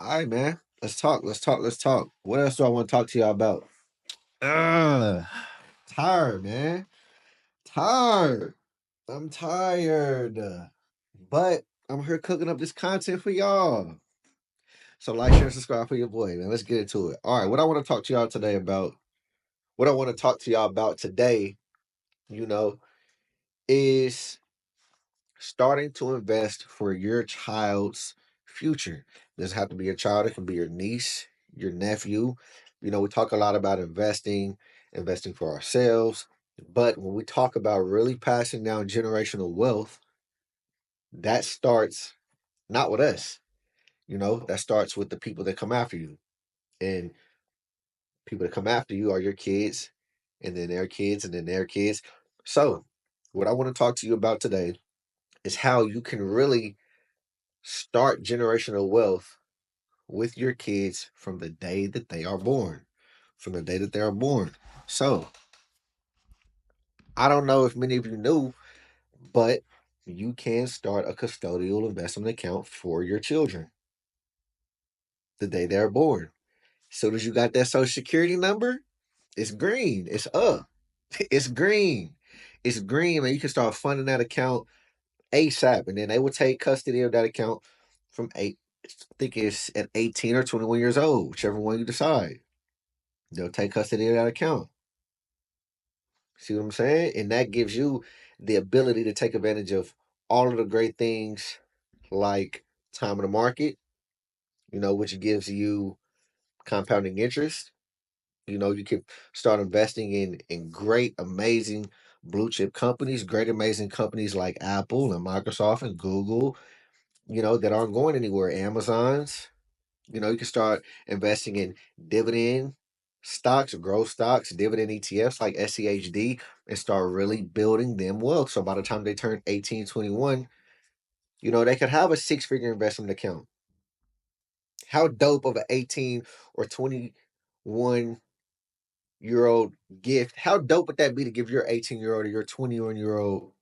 All right, man. Let's talk. Let's talk. Let's talk. What else do I want to talk to y'all about? Ugh, tired, man. Tired. I'm tired. But I'm here cooking up this content for y'all. So like, share, and subscribe for your boy, man. Let's get into it. All right, what I want to talk to y'all today about, what I want to talk to y'all about today, you know, is starting to invest for your child's future. It doesn't have to be your child, it can be your niece, your nephew. We talk a lot about investing for ourselves. But when we talk about really passing down generational wealth, that starts not with us. That starts with the people that come after you. And people that come after you are your kids, and then their kids, and then their kids. So, what I want to talk to you about today is how you can really start generational wealth with your kids from the day that they are born. From the day that they are born. So, I don't know if many of you knew, but you can start a custodial investment account for your children the day they're born. As soon as you got that social security number, it's green. It's up. It's green. It's green, and you can start funding that account ASAP. And then they will take custody of that account from I think it's at 18 or 21 years old, whichever one you decide. They'll take custody of that account. See what I'm saying? And that gives you the ability to take advantage of all of the great things like time in the market, which gives you compounding interest. You can start investing in great, amazing blue chip companies, great, amazing companies like Apple and Microsoft and Google, that aren't going anywhere. Amazon's, you can start investing in dividend stocks, growth stocks, dividend ETFs like SCHD, and start really building them wealth. So by the time they turn 18, 21, they could have a six-figure investment account. How dope of an 18 or 21-year old gift? How dope would that be to give your 18-year old or your 21-year old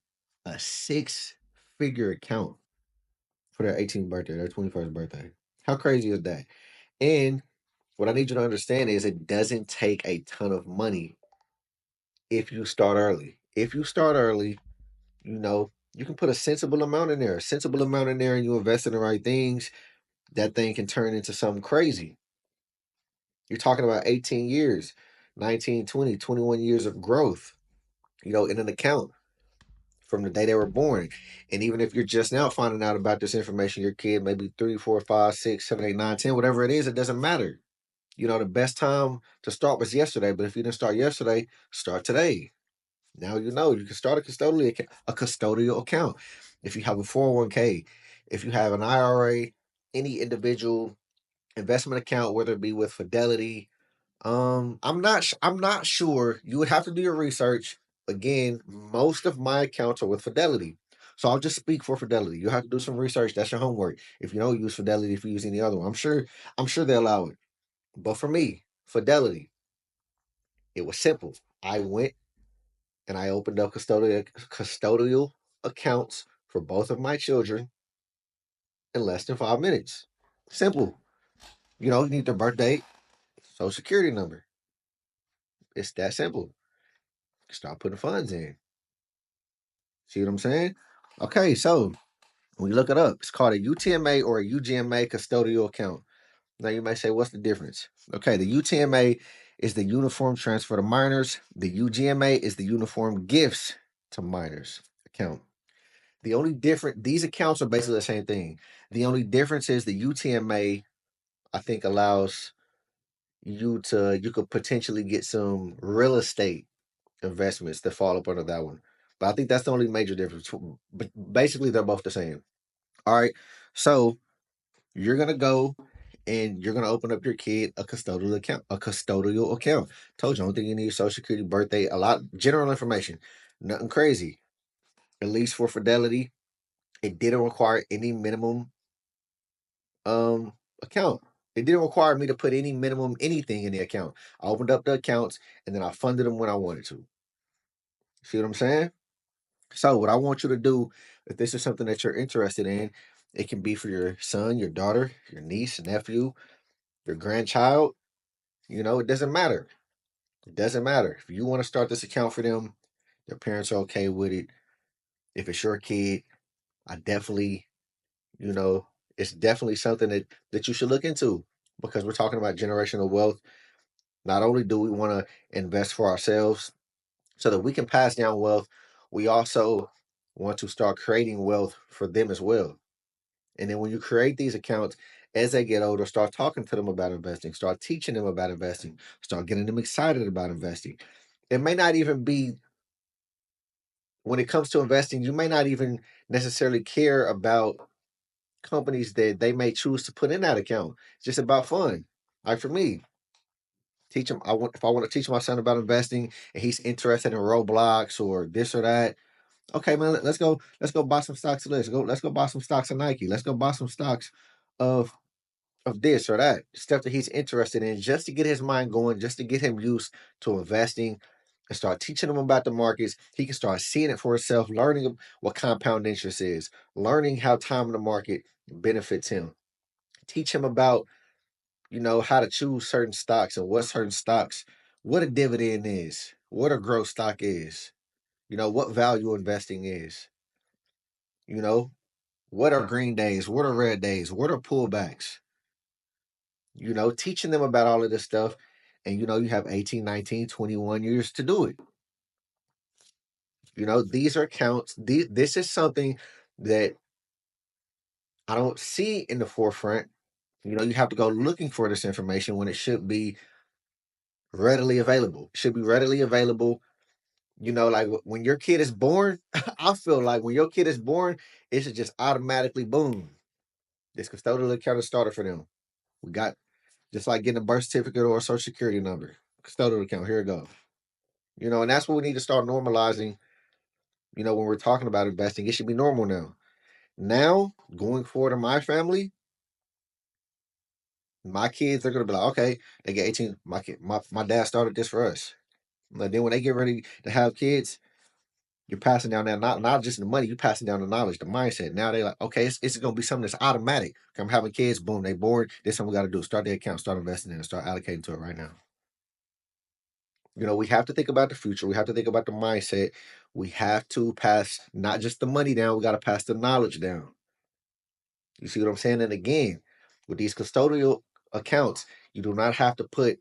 a six-figure account for their 18th birthday, their 21st birthday? How crazy is that? And what I need you to understand is it doesn't take a ton of money if you start early. If you start early, you can put a sensible amount in there, and you invest in the right things, that thing can turn into something crazy. You're talking about 18 years, 19, 20, 21 years of growth, in an account from the day they were born. And even if you're just now finding out about this information, your kid maybe 3, 4, 5, 6, 7, 8, 9, 10, whatever it is, it doesn't matter. The best time to start was yesterday, but if you didn't start yesterday, start today. Now you can start a custodial account. If you have a 401k, if you have an IRA, any individual investment account, whether it be with Fidelity, I'm not sure. You would have to do your research. Again, most of my accounts are with Fidelity. So I'll just speak for Fidelity. You have to do some research. That's your homework. If you don't use Fidelity, if you use any other one, I'm sure they allow it. But for me, Fidelity, it was simple. I went and I opened up custodial accounts for both of my children in less than 5 minutes. Simple. You need their birth date, social security number. It's that simple. Start putting funds in. See what I'm saying? Okay, so when you look it up, it's called a UTMA or a UGMA custodial account. Now you might say, what's the difference? Okay, the UTMA is the Uniform Transfer to Minors. The UGMA is the Uniform Gifts to Minors account. These accounts are basically the same thing. The only difference is the UTMA, I think, allows you could potentially get some real estate investments that fall up under that one. But I think that's the only major difference. But basically, they're both the same. All right. So you're gonna go and you're gonna open up your kid a custodial account. A custodial account. Told you, I don't think you need social security, birthday, a lot general information. Nothing crazy. At least for Fidelity, it didn't require any minimum account. It didn't require me to put any minimum anything in the account. I opened up the accounts and then I funded them when I wanted to. See what I'm saying? So what I want you to do, if this is something that you're interested in, It can be for your son, your daughter, your niece, nephew, your grandchild. It doesn't matter. It doesn't matter. If you want to start this account for them, their parents are okay with it. If it's your kid, I definitely, you know, it's definitely something that you should look into because we're talking about generational wealth. Not only do we want to invest for ourselves so that we can pass down wealth, we also want to start creating wealth for them as well. And then when you create these accounts, as they get older, start talking to them about investing, start teaching them about investing, start getting them excited about investing. It may not even be when it comes to investing, you may not even necessarily care about companies that they may choose to put in that account. It's just about fun. Like for me, teach him. If I want to teach my son about investing and he's interested in Roblox or this or that. Okay, man, let's go. Let's go buy some stocks. Let's go buy some stocks of Nike. Let's go buy some stocks of this or that stuff that he's interested in, just to get his mind going, just to get him used to investing and start teaching him about the markets. He can start seeing it for himself, learning what compound interest is, learning how time in the market benefits him. Teach him about, how to choose certain stocks and what certain stocks, what a dividend is, what a growth stock is, what value investing is, you know, what are green days, what are red days, what are pullbacks, teaching them about all of this stuff. And, you have 18, 19, 21 years to do it. These are accounts. This is something that I don't see in the forefront. You have to go looking for this information when it should be readily available. It should be readily available. Like when your kid is born, I feel like when your kid is born, it should just automatically boom. This custodial account is started for them. We got just like getting a birth certificate or a social security number. Custodial account, here it goes. And that's what we need to start normalizing. When we're talking about investing, it should be normal now. Now, going forward in my family, my kids are gonna be like, okay, they get 18. My dad started this for us. And then when they get ready to have kids, you're passing down that not just the money, you're passing down the knowledge, the mindset. Now they're like, okay, it's gonna be something that's automatic. I'm having kids, boom, they bored. This is what we gotta do. Start the account, start investing in it, start allocating to it right now. We have to think about the future. We have to think about the mindset. We have to pass not just the money down, we got to pass the knowledge down. You see what I'm saying? And again, with these custodial accounts, you do not have to put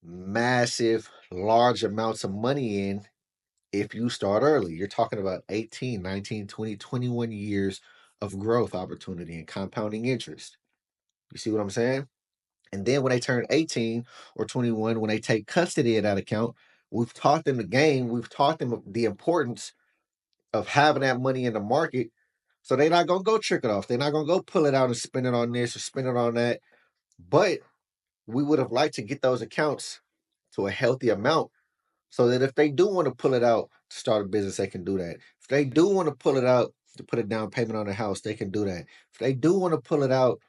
massive, large amounts of money in if you start early. You're talking about 18, 19, 20, 21 years of growth opportunity and compounding interest. You see what I'm saying? And then when they turn 18 or 21, when they take custody of that account, we've taught them the game, we've taught them the importance of having that money in the market. So they're not gonna go trick it off. They're not gonna go pull it out and spend it on this or spend it on that. But we would have liked to get those accounts to a healthy amount so that if they do want to pull it out to start a business, they can do that. If they do want to pull it out to put a down payment on a house, they can do that. If they do want to pull it out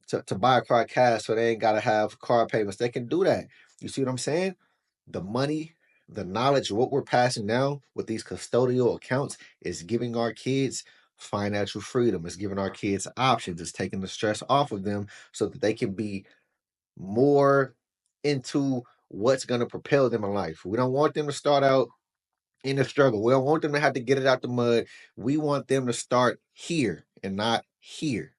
to buy a car cash so they ain't got to have car payments, they can do that. You see what I'm saying? The money, the knowledge, what we're passing down with these custodial accounts is giving our kids financial freedom. It's giving our kids options. It's taking the stress off of them so that they can be more into what's going to propel them in life. We don't want them to start out in the struggle. We don't want them to have to get it out the mud. We want them to start here and not here.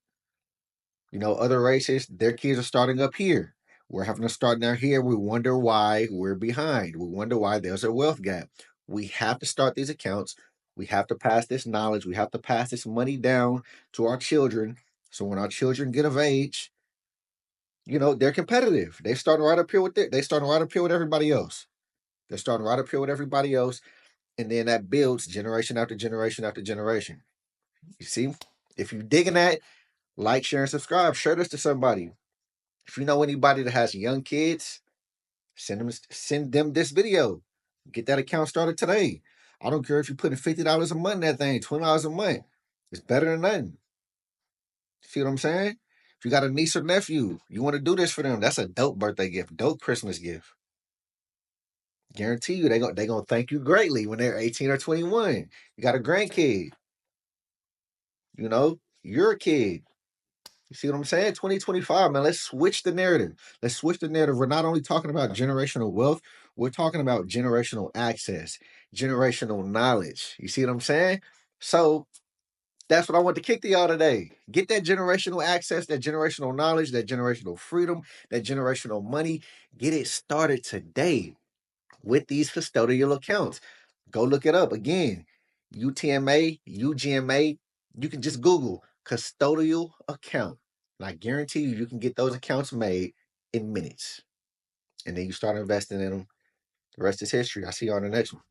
Other races, their kids are starting up here. We're having to start down here. We wonder why we're behind. We wonder why there's a wealth gap. We have to start these accounts. We have to pass this knowledge. We have to pass this money down to our children. So when our children get of age, they're competitive. They starting right up here with it. They starting right up here with everybody else. They're starting right up here with everybody else. And then that builds generation after generation after generation. You see, if you're digging that, like, share, and subscribe. Share this to somebody. If you know anybody that has young kids, send them this video. Get that account started today. I don't care if you're putting $50 a month in that thing, $20 a month. It's better than nothing. See what I'm saying? If you got a niece or nephew, you want to do this for them. That's a dope birthday gift, dope Christmas gift. Guarantee you, they gonna thank you greatly when they're 18 or 21. You got a grandkid. You know, You're a kid. You see what I'm saying? 2025, man. Let's switch the narrative. Let's switch the narrative. We're not only talking about generational wealth, we're talking about generational access, generational knowledge. You see what I'm saying? So that's what I want to kick to y'all today. Get that generational access, that generational knowledge, that generational freedom, that generational money. Get it started today with these custodial accounts. Go look it up again. UTMA, UGMA. You can just Google custodial account. And I guarantee you, you can get those accounts made in minutes. And then you start investing in them. The rest is history. I'll see you on the next one.